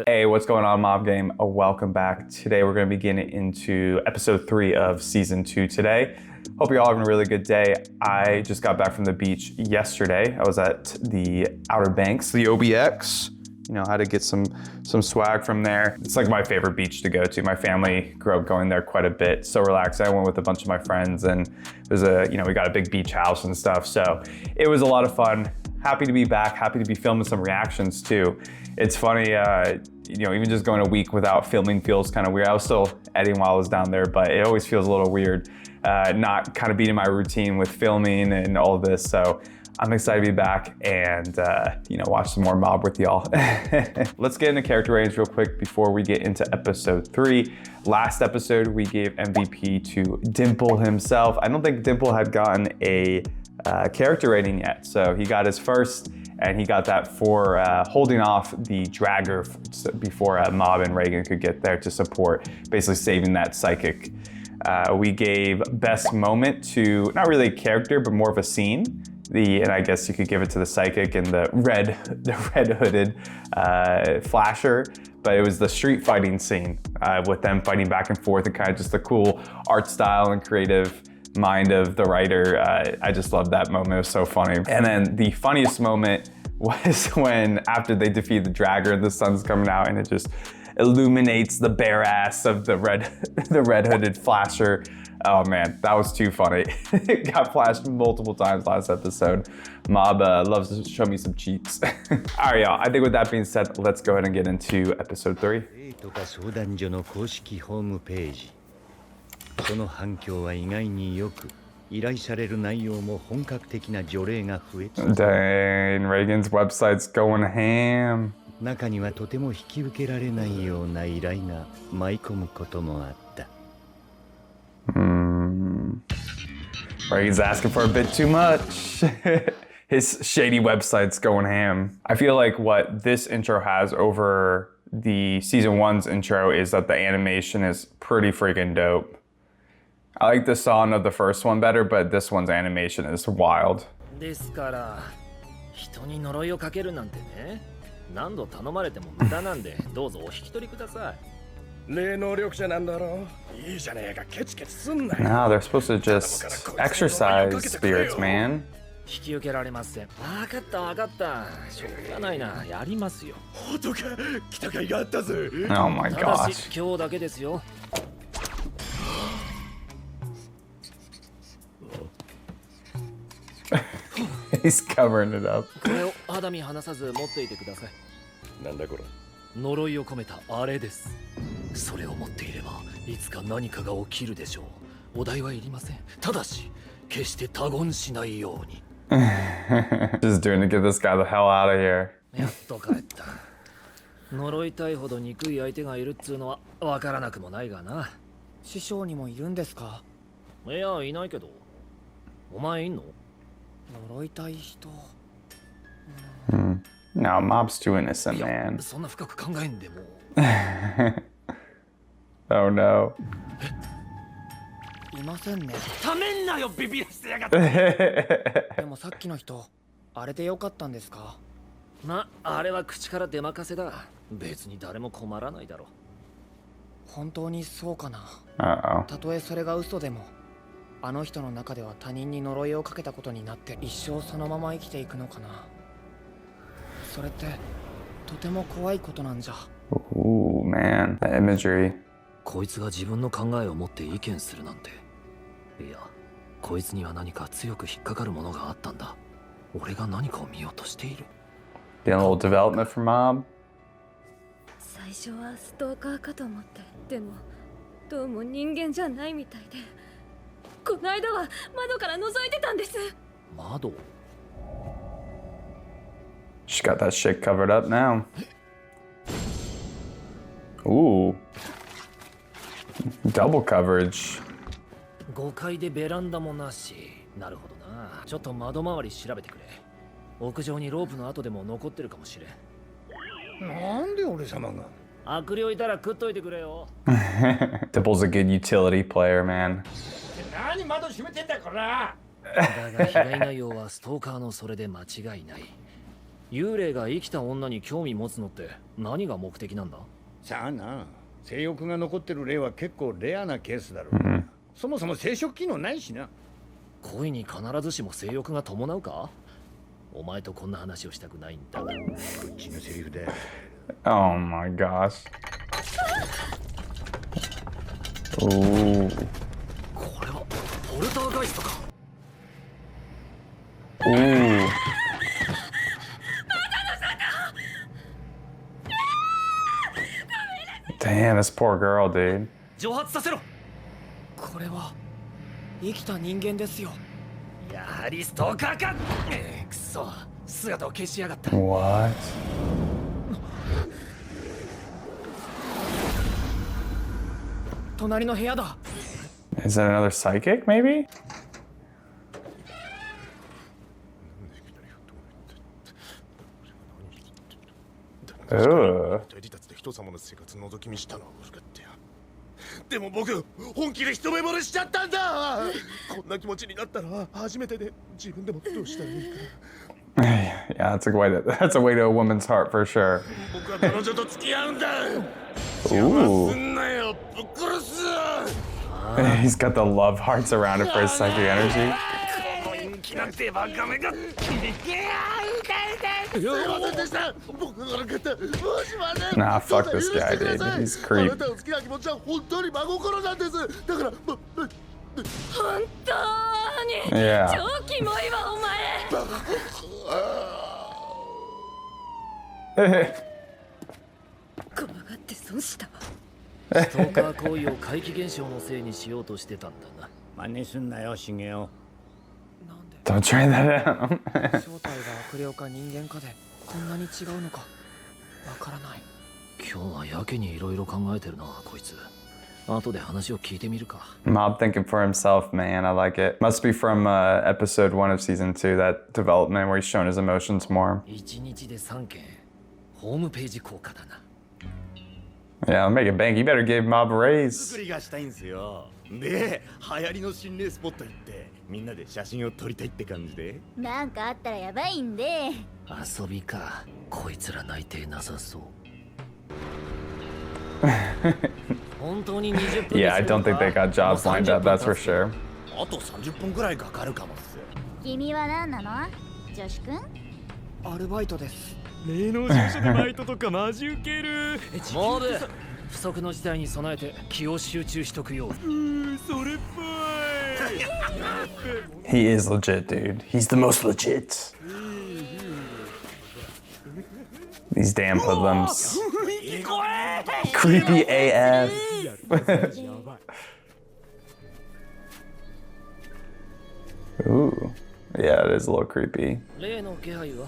Hey, what's going on, Mob Game? Welcome back. Today we're going to be getting into episode 3 of season 2 today. Hope you're all having a really good day. I just got back from the beach yesterday. I was at the Outer Banks, the OBX. You know, had to get some swag from there. It's like my favorite beach to go to. My family grew up going there quite a bit. So relaxed. I went with a bunch of my friends and it was we got a big beach house and stuff. So it was a lot of fun. Happy to be back. Happy to be filming some reactions too. It's funny, even just going a week without filming feels kind of weird. I was still editing while I was down there, but it always feels a little weird not kind of being in my routine with filming and all of this. So I'm excited to be back and watch some more Mob with y'all. Let's get into character ratings real quick before we get into episode 3. Last episode, we gave MVP to Dimple himself. I don't think Dimple had gotten a character rating yet, so he got his first, and he got that for holding off the dragger before Mob and Reagan could get there to support, basically saving that psychic. We gave best moment to, not really a character, but more of a scene. And I guess you could give it to the psychic and the red hooded flasher, but it was the street fighting scene with them fighting back and forth and kind of just the cool art style and creative mind of the writer. I just loved that moment. It was so funny. And then the funniest moment was when after they defeat the dragger, the sun's coming out and it just illuminates the bare ass of the red hooded flasher. Oh man, that was too funny. It got flashed multiple times last episode. Mob loves to show me some cheats. All right, y'all, I think with that being said, let's go ahead and get into episode 3. その反響は意外によく、依頼される内容も本格的な除霊が増えて、Dang, Reagan's website's going ham. 中にはとても引き受けられないような依頼が舞い込むこともあった。Reagan's asking for a bit too much. His shady website's going ham. I feel like what this intro has over the season 1's intro is that the animation is pretty freaking dope. I like the song of the first one better, but this one's animation is wild. ですから、人に呪いをかけるなんてね、何度頼まれても無駄なんで、どうぞお引き取りください。霊能力者なんだろう。いいじゃねえか、ケチケチすんなよ。No, they're supposed to just exercise spirits, man. 引き受けられません。わかったわかった。しょうがないな、やりますよ。ほとか、来た甲斐があったぜ。Oh my ただし gosh. 今日だけですよ。He's covering it up. これを肌身離さず持っていてください。なんだこれ。呪いを込めたあれです。それを持っていればいつか何かが起きるでしょう。お題はいりません。ただし決して他言しないように。Just doing to get this guy the hell out of here. やっと帰った。呪いたいほど憎い相手がいるっつうのはわからなくもないがな。師匠にもいるんですか？いや、いないけど。お前いんの？呪いたい人。No, Mob's too innocent, いや、 man. そんな深く考えんでも。Oh no. いませんね。ためんなよ、ビビらしてやがって。でもさっきの人、あれでよかったんですか？ま、あれは口から出任せだ。別に誰も困らないだろう。本当にそうかな。Uh-oh. たとえそれが嘘でも、あの人の中では他人に呪いをかけたことになって一生そのまま生きていくのかな。それってとても怖いことなんじゃ。Ooh, man. The imagery. こいつが自分の考えを持って意見するなんて。いや、こいつには何か強く引っかかるものがあったんだ。俺が何かを見ようとしている。Getting a little development for Mob. 最初はストーカーかと思って、でもどうも人間じゃないみたいで、この間は窓から覗いてたんです。窓？ She got that shit covered up now. Ooh. Double coverage. 5階でベランダもなし。なるほどな。ちょっと窓周り調べてくれ。屋上にロープの跡でも残ってるかもしれん。なんで俺様が。悪霊いたら食っといてくれよ。Dipple's a good utility player, man. 何窓閉めてんだこら。だが被害内容はストーカーのそれで間違いない。幽霊が生きた女に興味持つのって何が目的なんだ？さあな、性欲が残ってる例は結構レアなケースだろう。そもそも生殖機能ないしな。恋に必ずしも性欲が伴うか？お前とこんな話をしたくないんだが。こっちのセリフだ。Oh my gosh. Ooh. これはポルターガイストか。Ooh. Damn, this poor girl, dude. 蒸発させろ。これは生きた人間ですよ。やはりストーカーか。くそ、姿を消しやがった。 What? 隣の部屋だ。 Is that another psychic, maybe? Ugh. 自達で人様の生活覗き見したのは悪かったよ。でも僕本気で一目惚れしちゃったんだ。こんな気持ちになったのは初めてで、自分でもどうしたらいいか。Yeah, that's a way to a woman's heart for sure. 僕は彼女と付き合うんだ。邪魔すんなよ、ぶっ殺す。 He's got the love hearts around it for his psychic energy. 気なんてバカめが。Nah, fuck this guy, dude. He's creep. あなたを好きな気持ちは本当に真心なんです。だから本当に Yeah. 超キモいわお前。怖がって損したわ。ストーカー行為を怪奇現象のせいにしようとしてたんだな。真似すんなよ、シゲオ。なんで Don't try that out. 正体が悪霊か人間かでこんなに違うのかわからない。今日はやけにいろいろ考えてるな、こいつ。後で話を聞いてみるか。 Mob thinking for himself, man. I like it. Must be from episode 1 of season 2, that development where he's shown his emotions more. 1日で3件、ホームページ効果だな。Yeah, I'll make it bank. You better give Mob a raise. 作りがしたいんすよ。で、流行りの心霊スポット行ってみんなで写真を撮りたいって感じで。なんかあったらやばいんで。遊びか。こいつら内定なさそう。本当に20分。 Yeah, I don't think they got jobs lined up, that's for sure. あと30分くらいかかるかもっす。君は何なの？女子くん？アルバイトです。霊能事務所でバイトとかマジウケる。モブ、不測の事態に備えて気を集中しとくよう。それっぽい。 He is legit, dude. He's the most legit. These damn hoodlums. Creepy AF. Ooh. Yeah, it is a little creepy. 例の気配は？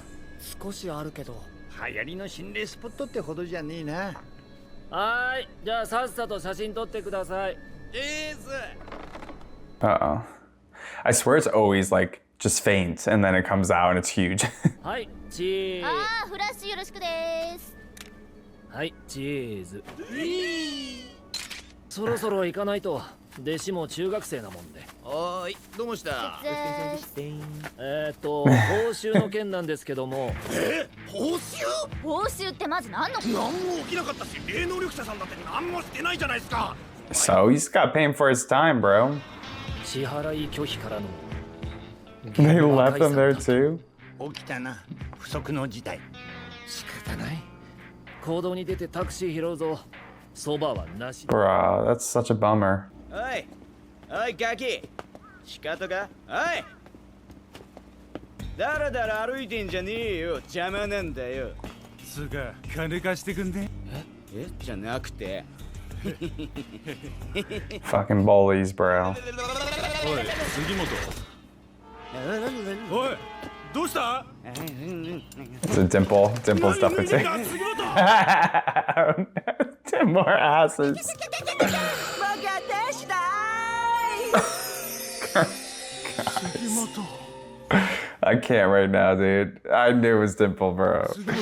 少しあるけど。流行りの心霊スポットってほどじゃねえな。はーい、じゃあさっさと写真撮ってください。Uh-oh. I swear it's always like just faint and then it comes out and it's huge. はい、チーズ。ああ、フラッシュよろしくです。はい、チーズ。そろそろ行かないと。弟子も中学生なもんで。おーい、どうもした。報酬の件なんですけども。報酬？報酬ってまず何の？何も起きなかったし、霊能力者さんだって何もしてないじゃないですか。 So he's got paying for his time, bro. 支払い拒否からの。They left him there too? 起きたな、不測の事態。仕方ない。行動に出てタクシー拾うぞ。そばはなし。 Bruh, that's such a bummer. おい、おいガキ、仕方か？おい、だらだら歩いてんじゃねえよ、邪魔なんだよ。つうか、金貸してくんね？えじゃなくて。Fucking bullies, bro. おい、杉本。おい、どうした？ It's a Dimple's definitely. 10 more asses. I can't right now, dude. I knew it was Dimple, bro. 杉本、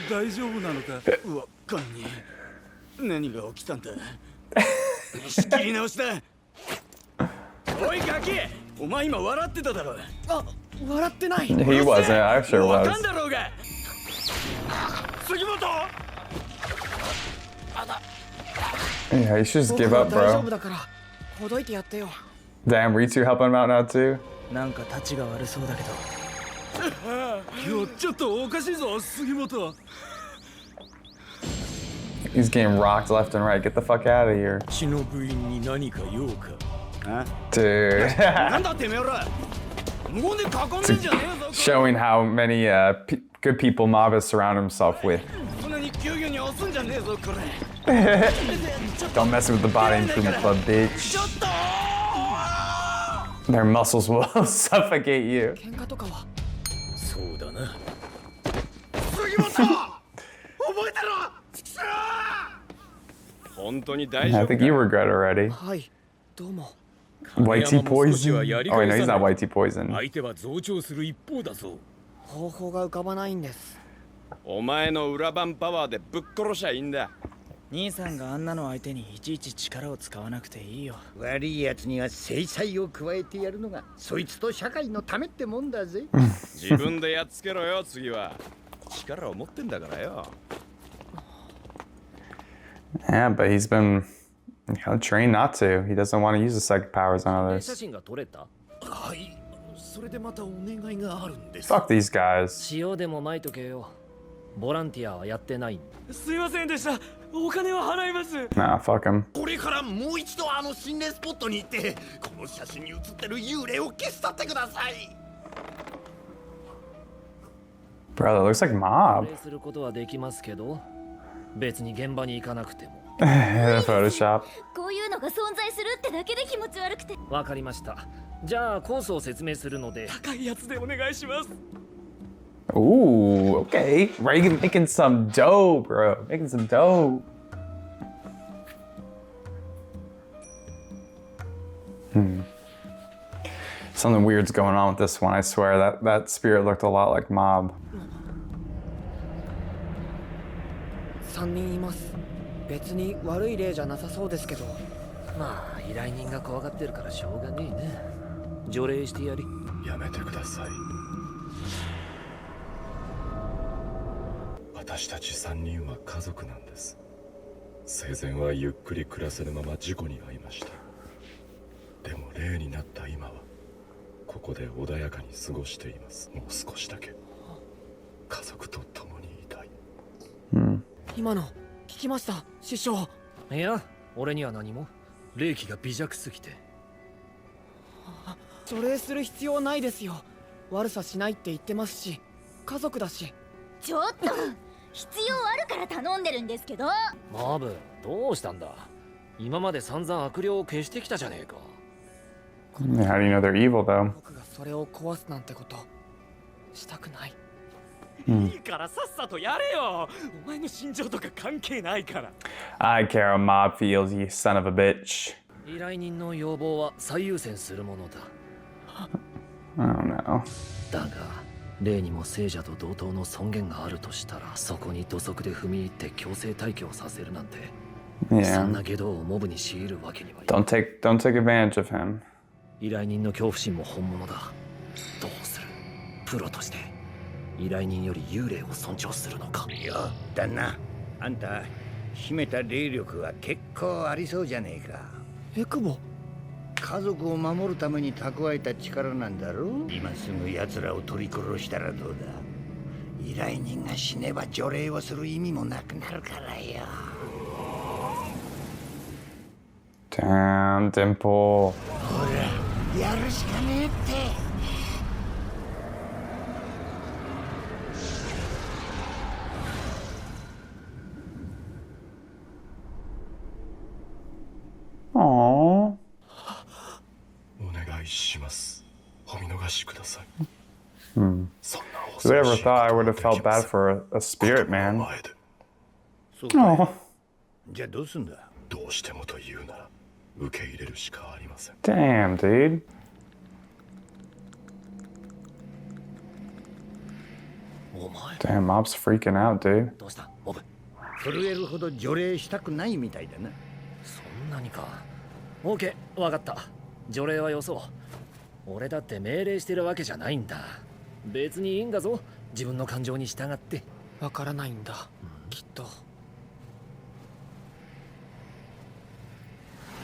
大丈夫なのか？うわかんねえ。何が起きたんだ？仕切り直しだ。おいガキ、お前今笑ってただろ。あ、笑ってない。 He wasn't. I sure わ was. かんだろうが。Yeah, you should just give 僕は up, 大丈夫 bro. だからほどいてやってよ。 Damn, Ritsu helping him out now too. なんかタチが悪そうだけど。今日ちょっとおかしいぞ杉本。 He's getting rocked left and right. Get the fuck out of here. 血の部員に何か用か。あ Dude. なんだてめえら。無言で囲んでんじゃねえぞ。 Showing how many good people Mob has surrounded himself with. そんなに急に押すんじゃねえぞこれ。 Don't mess with the body improvement club, bitch. ちょっと Their muscles will suffocate you. 喧嘩とかは。そうだな。杉本覚えてろ。本当に I 大丈夫 think you regret already. はいどうも。 White tea 金山も少し poison. は Oh, やり wait, 返 no, さ he's ない not white tea poison. 相手は増長する一方だぞ。方法が浮かばないんです。お前の裏番パワーでぶっ殺しゃいいんだ。兄さんがあんなの相手にいちいち力を使わなくていいよ。悪い奴には制裁を加えてやるのがそいつと社会のためってもんだぜ。自分でやっつけろよ次は。力を持ってんだからよ。 Yeah, but he's been trained not to. He doesn't want to use the psychic powers on 写 others. 真が撮れた？はい。それでまたお願いがあるんです。 Fuck these guys. 塩でもまいとけよ。ボランティアはやってない。すいませんでした。お金は払います。 Nah, fuck him. これからもう一度あの心霊スポットに行ってこの写真に写ってる幽霊を消し去ってください。 Bro, that looks like プ Mob. レイすることはできますけど、別に現場に行かなくても。Photoshop. こういうのが存在するってだけで気持ち悪くて。わかりました。じゃあコースを説明するので。高いやつでお願いします。 Ooh, okay. Reagan making some dough, bro. Making some dough. Something weird's going on with this one, I swear. That spirit looked a lot like Mob. 3人います。別に悪い例じゃなさそうですけど。まあ依頼人が怖がってるからしょうがねえね。除霊してやり。やめてください。私たち3人は家族なんです。生前はゆっくり暮らせぬまま事故に遭いました。でも霊になった今はここで穏やかに過ごしています。もう少しだけ家族と共にいたい。今の聞きました師匠。いや、俺には何も。霊気が微弱すぎて。除霊する必要ないですよ。悪さしないって言ってますし、家族だし。ちょっと必要あるから頼んでるんですけど。マーブ、どうしたんだ。今まで散々悪霊を消してきたじゃねえか。How do you know they're evil, though? 僕がそれを壊すなんてことしたくない。いいからさっさとやれよ。お前の心情とか関係ないから。 I care how Mob feels, you son of a bitch. 依頼人の要望は最優先するものだ。I don't know. だが、霊にも聖者と同等の尊厳があるとしたら、そこに土足で踏み入って強制退去をさせるなんて、そん Yeah. な下道をモブに強いるわけにはいか Don't take advantage of him. 依頼人の恐怖心も本物だ。どうする？プロとして依頼人より幽霊を尊重するのか。いや、旦那、あんた秘めた霊力は結構ありそうじゃねえか。エクボ。家族を守るために蓄えた力なんだろう。今すぐ奴らを取り殺したらどうだ。依頼人が死ねば除霊をする意味もなくなるからよ。Damn, Dimple. ほら、やるしかねえって。Aww. お願いします。お見逃しください。そんな Who ever thought I would have felt bad for a spirit man? そうか。 Oh, じゃあどうすんだ。どうしてもと言うなら受け入れるしかありません。 damn, dude. お前、 Damn, Mob's freaking out, dude. どうしたモブ。震えるほど除霊したくないみたいだな。そんなにか。オーケー、わかった。除霊はよそう。俺だって命令してるわけじゃないんだ。別にいいんだぞ。自分の感情に従って。わからないんだ、きっと。あ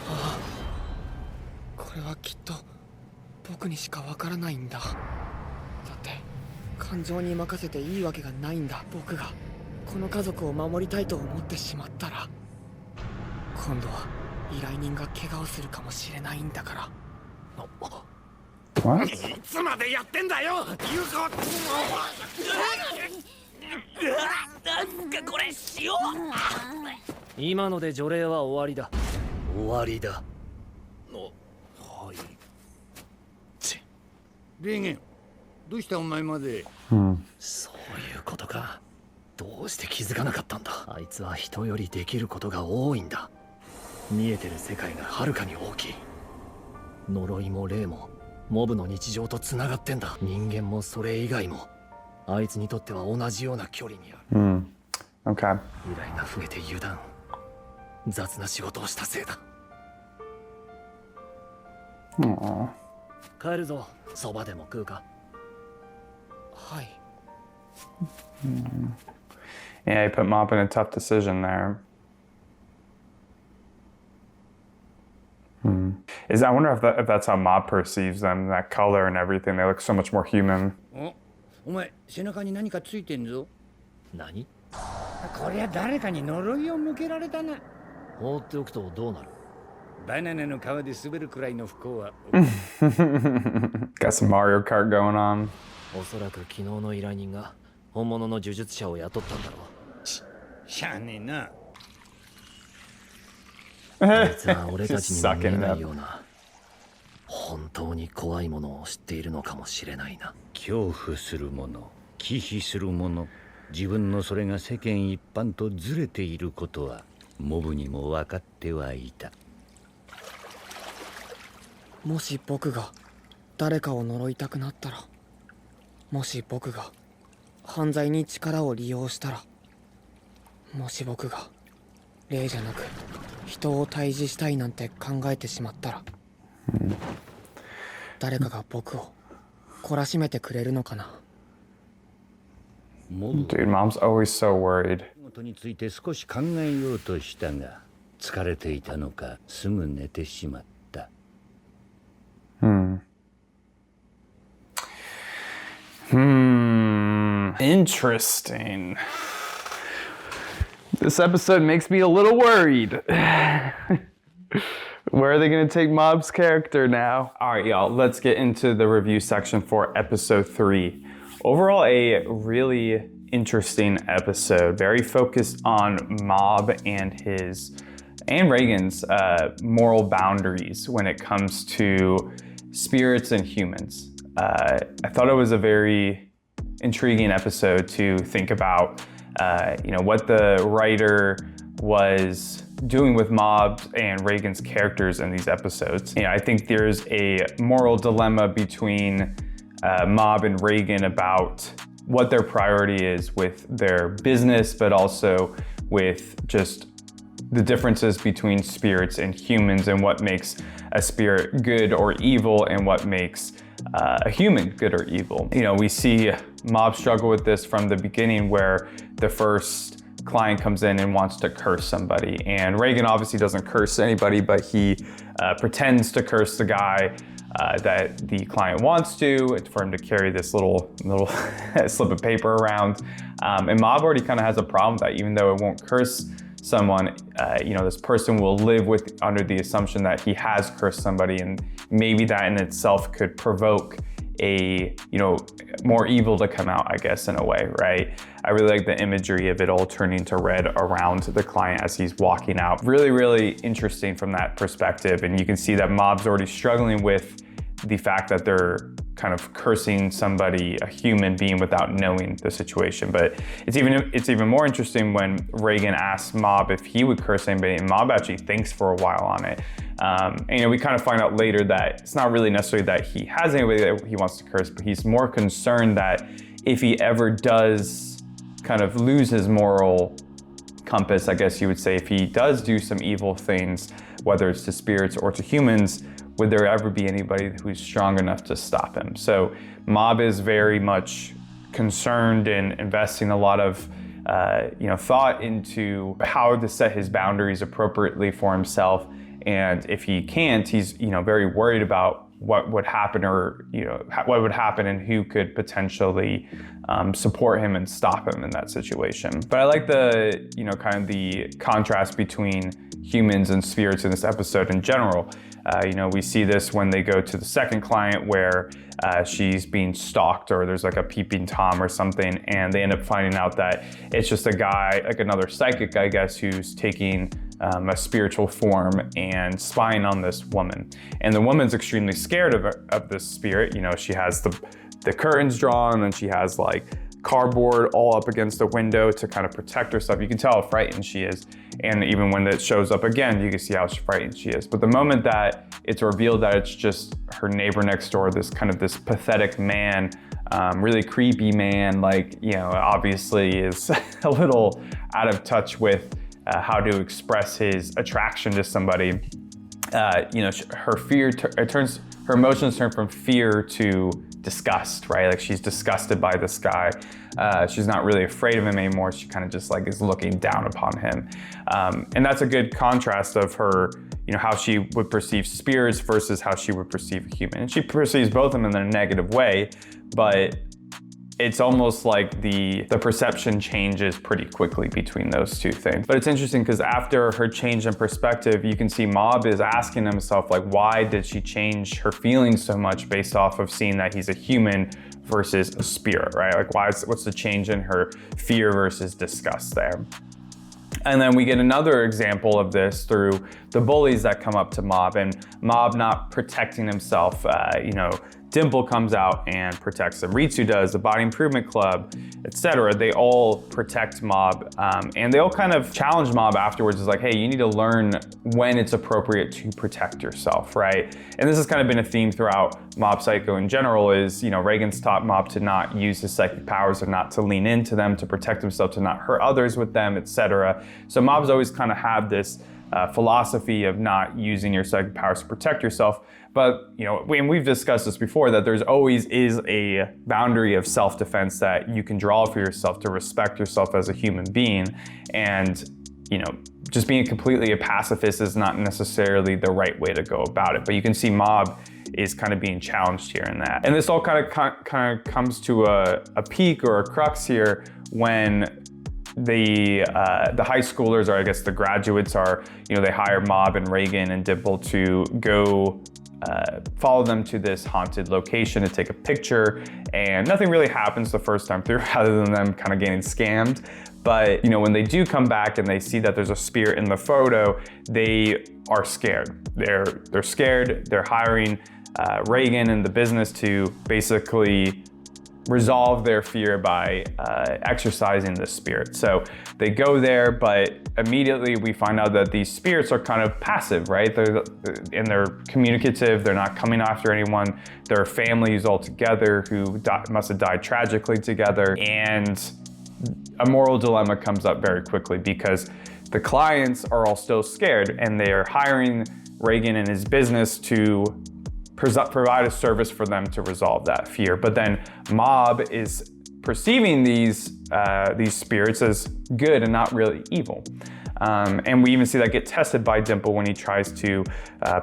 あ、これはきっと僕にしかわからないんだ。だって感情に任せていいわけがないんだ。僕がこの家族を守りたいと思ってしまったら、今度は依頼人が怪我をするかもしれないんだから。What? いつまでやってんだよ、ユウコ。なんかこれしよう。今ので除霊は終わりだ。終わりだ。はい。レーゲン、どうしたお前まで。そういうことか。どうして気づかなかったんだ。あいつは人よりできることが多いんだ。見えてる世界がはるかに大きい。呪いも霊もモブの日常とつながってんだ。人間もそれ以外もあいつにとっては同じような距離にある。Okay. 依頼が増えて油断。雑な仕事をしたせいだ。Aww. 帰るぞ。そばでも食うか。はい。Yeah, he put Mob in a tough decision there. I wonder if that's how Mob perceives them, that color and everything. They look so much more human. お前背中に何かついてんぞ。何？こりゃ誰かに呪いを向けられたな。放っておくとどうなる？バナナの皮で滑るくらいの不幸は。Got some Mario Kart going on. おそらく昨日の依頼人が本物の呪術者を雇ったんだろう。しゃあねえな。あいつは俺たちにも見えないような本当に怖いものを知っているのかもしれないな。恐怖するもの、忌避するもの、自分のそれが世間一般とずれていることはモブにも分かってはいた。もし僕が誰かを呪いたくなったら、もし僕が犯罪に力を利用したら、もし僕が霊じゃなく人を退治したいなんて考えてしまったら、誰かが僕を懲らしめてくれるのかな。Dude, Mom's always so worried. ことについて少し考えようとしたが、疲れていたのかすぐ寝てしまった。Interesting. This episode makes me a little worried. Where are they going to take Mob's character now? All right, y'all, let's get into the review section for episode 3. Overall, a really interesting episode, very focused on Mob and Reagan's moral boundaries when it comes to spirits and humans. I thought it was a very intriguing episode to think about, what the writer was doing with Mob and Reagan's characters in these episodes. I think there's a moral dilemma between Mob and Reagan about what their priority is with their business, but also with just the differences between spirits and humans, and what makes a spirit good or evil, and what makes a human good or evil. We see Mob struggle with this from the beginning, where the first client comes in and wants to curse somebody, and Reagan obviously doesn't curse anybody, but he pretends to curse the guy that the client wants to, for him to carry this little slip of paper around. And Mob already kind of has a problem with that, even though it won't curse someone. This person will live under the assumption that he has cursed somebody, and maybe that in itself could provoke a more evil to come out, I guess, in a way, right? I really like the imagery of it all turning to red around the client as he's walking out. Really, really interesting from that perspective. And you can see that Mob's already struggling with the fact that they're kind of cursing somebody, a human being, without knowing the situation. But it's even more interesting when Reagan asks Mob if he would curse anybody, and Mob actually thinks for a while on it. And we kind of find out later that it's not really necessarily that he has anybody that he wants to curse, but he's more concerned that if he ever does kind of lose his moral compass, I guess you would say, if he does do some evil things, whether it's to spirits or to humans, would there ever be anybody who's strong enough to stop him? So Mob is very much concerned and investing a lot of thought into how to set his boundaries appropriately for himself. And if he can't, he's very worried about what would happen, or what would happen, and who could potentially support him and stop him in that situation. But I like the kind of the contrast between humans and spirits in this episode in general. We see this when they go to the second client where she's being stalked, or there's like a peeping Tom or something, and they end up finding out that it's just a guy, like another psychic, I guess, who's taking a spiritual form and spying on this woman. And the woman's extremely scared of this spirit. She has the curtains drawn, and she has like cardboard all up against the window to kind of protect herself. You can tell how frightened she is. And even when it shows up again, you can see how frightened she is. But the moment that it's revealed that it's just her neighbor next door, this pathetic man, really creepy man, obviously is a little out of touch with how to express his attraction to somebody. Her emotions turn from fear to disgust, right? Like, she's disgusted by this guy. She's not really afraid of him anymore. She kind of just is looking down upon him. And that's a good contrast of her, how she would perceive spirits versus how she would perceive a human. And she perceives both of them in a negative way, but it's almost like the perception changes pretty quickly between those two things. But it's interesting because after her change in perspective, you can see Mob is asking himself, why did she change her feelings so much based off of seeing that he's a human versus a spirit, right? What's the change in her fear versus disgust there? And then we get another example of this through the bullies that come up to Mob, and Mob not protecting himself. Dimple comes out and protects him. Ritsu does, the Body Improvement Club, etc. They all protect Mob, and they all kind of challenge Mob afterwards. It's like, hey, you need to learn when it's appropriate to protect yourself, right? And this has kind of been a theme throughout Mob Psycho in general is, Reigen's taught Mob to not use his psychic powers, or not to lean into them, to protect himself, to not hurt others with them, etc. So Mob's always kind of had this philosophy of not using your psychic powers to protect yourself. But, and we've discussed this before, that there's always is a boundary of self-defense that you can draw for yourself to respect yourself as a human being. And, just being completely a pacifist is not necessarily the right way to go about it. But you can see Mob is kind of being challenged here in that. And this all kind of comes to a peak or a crux here when the high schoolers, or I guess the graduates, are, they hire Mob and Reigen and Dimple to go follow them to this haunted location to take a picture, and nothing really happens the first time through other than them kind of getting scammed. But when they do come back and they see that there's a spirit in the photo, they are scared. They're scared. They're hiring Reigen and the business to basically resolve their fear by exercising the spirit. So they go there, but immediately we find out that these spirits are kind of passive, right? They're communicative. They're not coming after anyone. They're families all together who must have died tragically together. And a moral dilemma comes up very quickly because the clients are all still scared, and they are hiring Reigen and his business to provide a service for them to resolve that fear. But then Mob is perceiving these spirits as good and not really evil. And we even see that get tested by Dimple when he tries to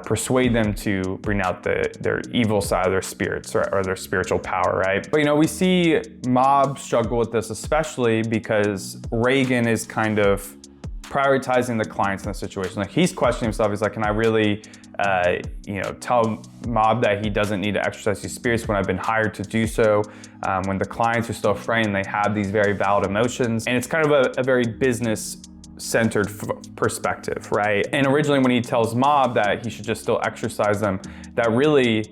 persuade them to bring out their evil side of their spirits, or their spiritual power, right? But we see Mob struggle with this, especially because Reigen is kind of prioritizing the clients in the situation. He's questioning himself. He's like, can I really tell Mob that he doesn't need to exercise these spirits when I've been hired to do so, when the clients are still frightened, they have these very valid emotions. And it's kind of a very business-centered perspective, right? And originally when he tells Mob that he should just still exercise them, that really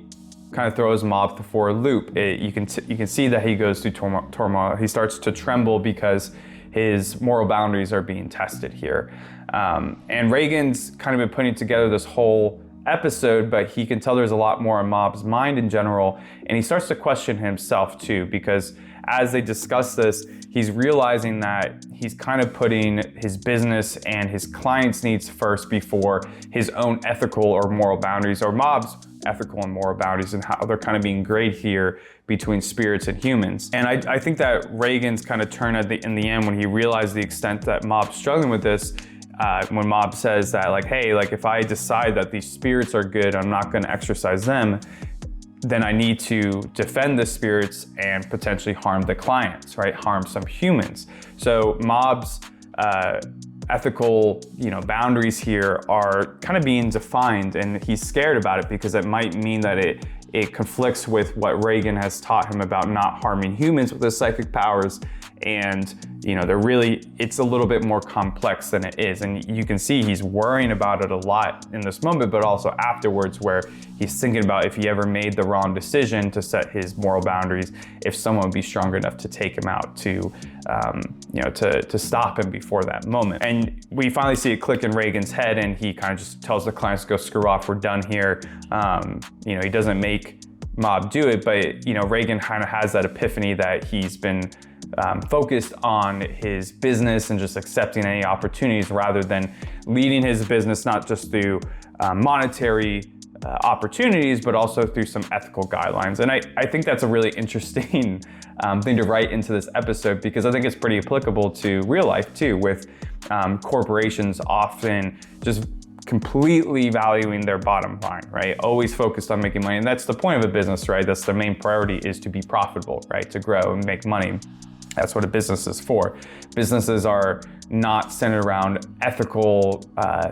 kind of throws Mob for a loop. You can see that he goes through turmoil. He starts to tremble because his moral boundaries are being tested here. And Reigen's kind of been putting together this whole episode, but he can tell there's a lot more in Mob's mind in general, and he starts to question himself too, because as they discuss this, he's realizing that he's kind of putting his business and his clients' needs first before his own ethical or moral boundaries, or Mob's ethical and moral boundaries, and how they're kind of being grayed here between spirits and humans. And I think that Reagan's kind of turn in the end when he realized the extent that Mob's struggling with this, when Mob says that, like, hey, like if I decide that these spirits are good, I'm not going to exercise them, then I need to defend the spirits and potentially harm the clients, right? Harm some humans. So Mob's ethical, boundaries here are kind of being defined, and he's scared about it because it might mean that it conflicts with what Reagan has taught him about not harming humans with his psychic powers. And it's a little bit more complex than it is. And you can see he's worrying about it a lot in this moment, but also afterwards, where he's thinking about if he ever made the wrong decision to set his moral boundaries, if someone would be strong enough to take him out, to stop him before that moment. And we finally see it click in Reagan's head, and he kind of just tells the clients to go screw off, we're done here. He doesn't make Mob do it, but Reagan kind of has that epiphany that he's been focused on his business and just accepting any opportunities rather than leading his business not just through monetary opportunities, but also through some ethical guidelines. And I think that's a really interesting thing to write into this episode, because I think it's pretty applicable to real life too, with corporations often just completely valuing their bottom line, right? Always focused on making money. And that's the point of a business, right? That's the main priority, is to be profitable, right? To grow and make money. That's what a business is for. Businesses are not centered around ethical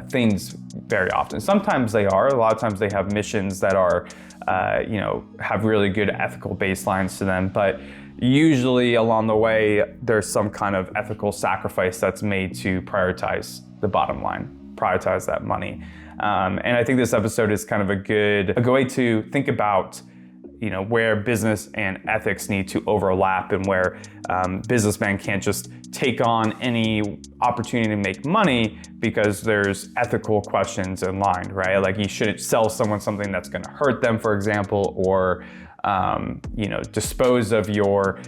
things very often. Sometimes they are. A lot of times they have missions that are, have really good ethical baselines to them. But usually along the way, there's some kind of ethical sacrifice that's made to prioritize the bottom line, prioritize that money. And I think this episode is kind of a good way to think about where business and ethics need to overlap, and where businessmen can't just take on any opportunity to make money because there's ethical questions in line, right? Like you shouldn't sell someone something that's going to hurt them, for example, or dispose of your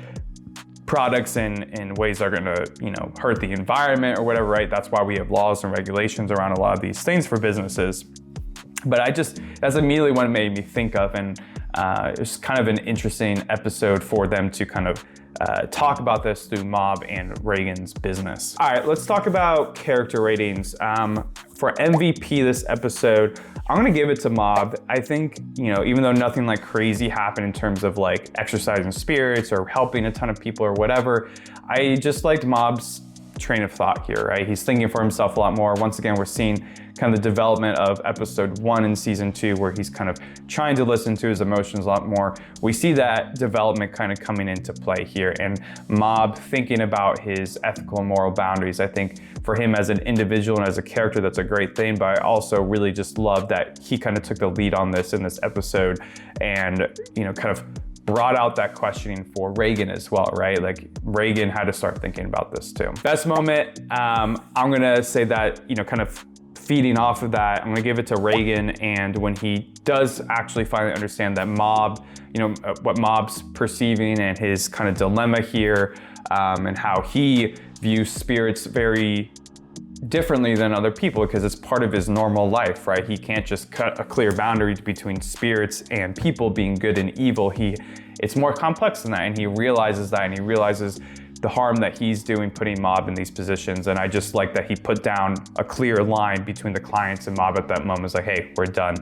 products in ways that are going to hurt the environment or whatever, right? That's why we have laws and regulations around a lot of these things for businesses. But that's immediately what it made me think of, and it's kind of an interesting episode for them to kind of talk about this through Mob and Reagan's business. All right, let's talk about character ratings. For MVP this episode, I'm gonna give it to Mob. I think, even though nothing like crazy happened in terms of like exercising spirits or helping a ton of people or whatever, I just liked Mob's train of thought here, right? He's thinking for himself a lot more. Once again, we're seeing kind of the development of episode 1 in season 2, where he's kind of trying to listen to his emotions a lot more. We see that development kind of coming into play here, and Mob thinking about his ethical and moral boundaries. I think for him as an individual and as a character, that's a great thing, but I also really just love that he kind of took the lead on this in this episode, and kind of brought out that questioning for Reagan as well, right? Like Reagan had to start thinking about this too. Best moment, I'm gonna say that, kind of feeding off of that, I'm gonna give it to Reagan. And when he does actually finally understand that Mob, what Mob's perceiving and his kind of dilemma here, and how he views spirits very differently than other people because it's part of his normal life, right? He can't just cut a clear boundary between spirits and people being good and evil. It's more complex than that, and he realizes that, and he realizes the harm that he's doing putting Mob in these positions. And I just like that he put down a clear line between the clients and Mob at that moment. It's like, hey, we're done.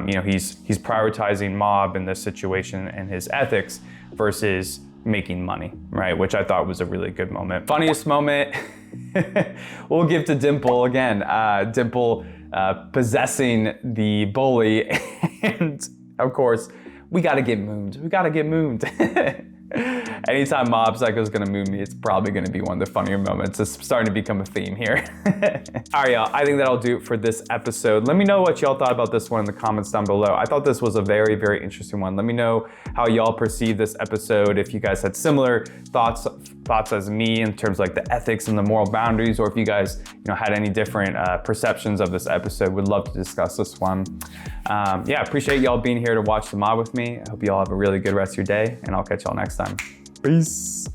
He's prioritizing Mob in this situation and his ethics versus making money, right? Which I thought was a really good moment. Funniest moment, we'll give to Dimple again. Dimple possessing the bully, and of course, we gotta get mooned. We gotta get mooned. Anytime Mob Psycho's gonna moon me, it's probably gonna be one of the funnier moments. It's starting to become a theme here. All right, y'all, I think that'll do it for this episode. Let me know what y'all thought about this one in the comments down below. I thought this was a very, very interesting one. Let me know how y'all perceive this episode. If you guys had similar thoughts thoughts as me in terms of like the ethics and the moral boundaries, or if you guys, had any different perceptions of this episode, would love to discuss this one. Yeah, appreciate y'all being here to watch the mod with me. I hope y'all have a really good rest of your day, and I'll catch y'all next time. Peace.